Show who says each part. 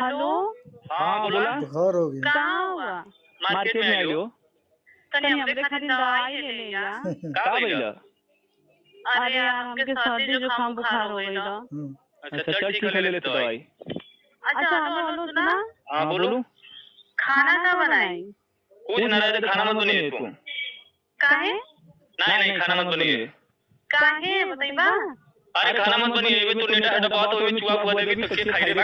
Speaker 1: Hello.
Speaker 2: हाँ बोला।
Speaker 3: बुखार हो गया।
Speaker 1: कहाँ हुआ?
Speaker 2: मार्केट में आई हो।
Speaker 1: तनी हमरे खातिर दवाई ले ले या।
Speaker 2: का भइल?
Speaker 1: अरे यार हमके सर्दी जुकाम बुखार हो गइल।
Speaker 2: अच्छा चल ठीक है, ले लेते दवाई।
Speaker 1: अच्छा हेलो हेलो सुना।
Speaker 2: हाँ बोलो।
Speaker 1: खाना का बनाई?
Speaker 2: कुछ ना रहे तो खाना मत बनिए तू।
Speaker 1: काहे?
Speaker 2: नहीं खाना मत बनिए।
Speaker 1: काहे बताइबा?
Speaker 2: अरे खाना मत बनिए, तू नेटा डब्बा तो चुआ हुआ देगी तो के खाई रे बा।